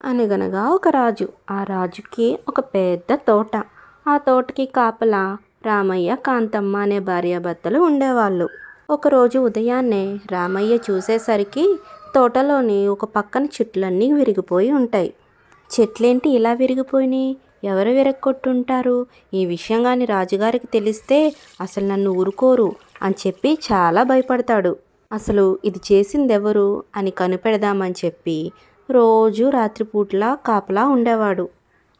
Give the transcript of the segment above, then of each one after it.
అనగనగా ఒక రాజు. ఆ రాజుకి ఒక పెద్ద తోట. ఆ తోటకి కాపలా రామయ్య, కాంతమ్మ అనే భార్యాభర్తలు ఉండేవాళ్ళు. ఒకరోజు ఉదయాన్నే రామయ్య చూసేసరికి తోటలోని ఒక పక్కన చెట్లన్నీ విరిగిపోయి ఉంటాయి. చెట్లేంటి ఇలా విరిగిపోయినాయి? ఎవరు విరగ్గొట్టుంటారు? ఈ విషయం కానీ రాజుగారికి తెలిస్తే అసలు నన్ను ఊరుకోరు అని చెప్పి చాలా భయపడతాడు. అసలు ఇది చేసిందెవరు అని కనిపెడదామని చెప్పి రోజు రాత్రిపూట్ల కాపలా ఉండేవాడు.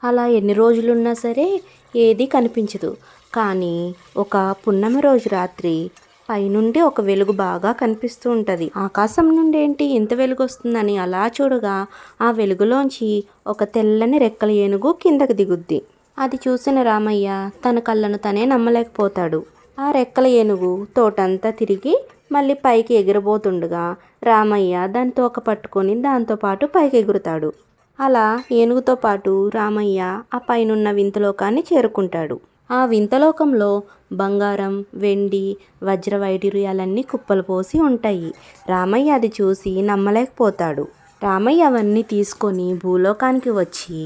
అలా ఎన్ని రోజులున్నా సరే ఏదీ కనిపించదు. కానీ ఒక పున్నమి రోజు రాత్రి పైనుండి ఒక వెలుగు బాగా కనిపిస్తూ ఉంటుంది. ఆకాశం నుండి ఏంటి ఇంత వెలుగు వస్తుందని అలా చూడగా ఆ వెలుగులోంచి ఒక తెల్లని రెక్కల ఏనుగు కిందకి దిగుద్ది. అది చూసిన రామయ్య తన కళ్ళను తనే నమ్మలేకపోతాడు. ఆ రెక్కల ఏనుగు తోటంతా తిరిగి మళ్ళీ పైకి ఎగిరబోతుండగా రామయ్య దాని తోక పట్టుకొని దాంతోపాటు పైకి ఎగురుతాడు. అలా ఏనుగుతో పాటు రామయ్య ఆ పైనున్న వింతలోకాన్ని చేరుకుంటాడు. ఆ వింతలోకంలో బంగారం, వెండి, వజ్ర వైడూర్యాలన్నీ కుప్పలు పోసి ఉంటాయి. రామయ్య అది చూసి నమ్మలేకపోతాడు. రామయ్య అవన్నీ తీసుకొని భూలోకానికి వచ్చి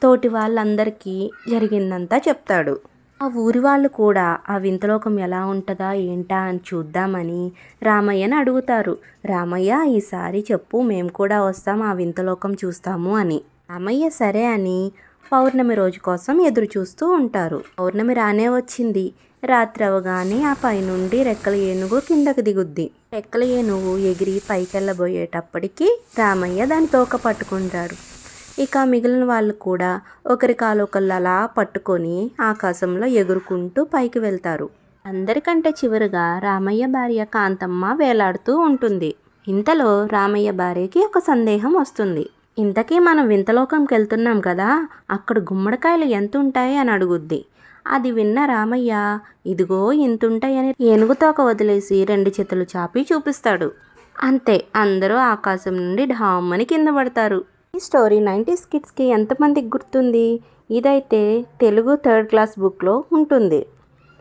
తోటి వాళ్ళందరికీ జరిగిందంతా చెప్తాడు. ఆ ఊరి వాళ్ళు కూడా ఆ వింతలోకం ఎలా ఉంటుందా ఏంటా అని చూద్దామని రామయ్యని అడుగుతారు. రామయ్య, ఈసారి చెప్పు, మేము కూడా వస్తాం, ఆ వింతలోకం చూస్తాము అని. రామయ్య సరే అని పౌర్ణమి రోజు కోసం ఎదురు చూస్తూ ఉంటారు. పౌర్ణమి రానే వచ్చింది. రాత్రి అవగానే ఆ పైనుండి రెక్కల ఏనుగు కిందకి దిగుద్ది. రెక్కల ఏనుగు ఎగిరి పైకెళ్ళబోయేటప్పటికి రామయ్య దాని తోక పట్టుకుంటాడు. ఇక మిగిలిన వాళ్ళు కూడా ఒకరి కాలు ఒకళ్ళు అలా పట్టుకొని ఆకాశంలో ఎగురుకుంటూ పైకి వెళ్తారు. అందరికంటే చివరిగా రామయ్య భార్య కాంతమ్మ వేలాడుతూ ఉంటుంది. ఇంతలో రామయ్య భార్యకి ఒక సందేహం వస్తుంది. ఇంతకీ మనం వింతలోకంకి వెళ్తున్నాం కదా, అక్కడ గుమ్మడికాయలు ఎంత ఉంటాయి అని అడుగుద్ది. అది విన్న రామయ్య ఇదిగో ఇంతుంటాయని ఏనుగుతోక వదిలేసి 2 చేతులు చాపి చూపిస్తాడు. అంతే, అందరూ ఆకాశం నుండి ఢామ్మని కింద పడతారు. ఈ స్టోరీ 90s కిడ్స్కి ఎంతమందికి గుర్తుంది? ఇదైతే తెలుగు 3rd క్లాస్ బుక్లో ఉంటుంది.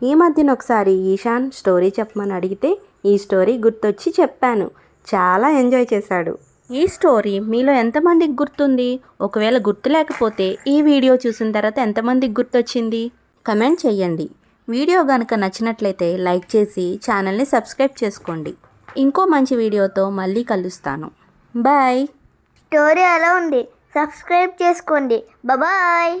ఈ మధ్యన ఒకసారి ఈశాన్ స్టోరీ చెప్పమని అడిగితే ఈ స్టోరీ గుర్తొచ్చి చెప్పాను. చాలా ఎంజాయ్ చేశాడు. ఈ స్టోరీ మీలో ఎంతమందికి గుర్తుంది? ఒకవేళ గుర్తు లేకపోతే ఈ వీడియో చూసిన తర్వాత ఎంతమందికి గుర్తొచ్చింది కమెంట్ చెయ్యండి. వీడియో కనుక నచ్చినట్లయితే లైక్ చేసి ఛానల్ని సబ్స్క్రైబ్ చేసుకోండి. ఇంకో మంచి వీడియోతో మళ్ళీ కలుస్తాను. బాయ్. స్టోరీ ఎలా ఉంది? సబ్స్క్రైబ్ చేసుకోండి. బాయ్.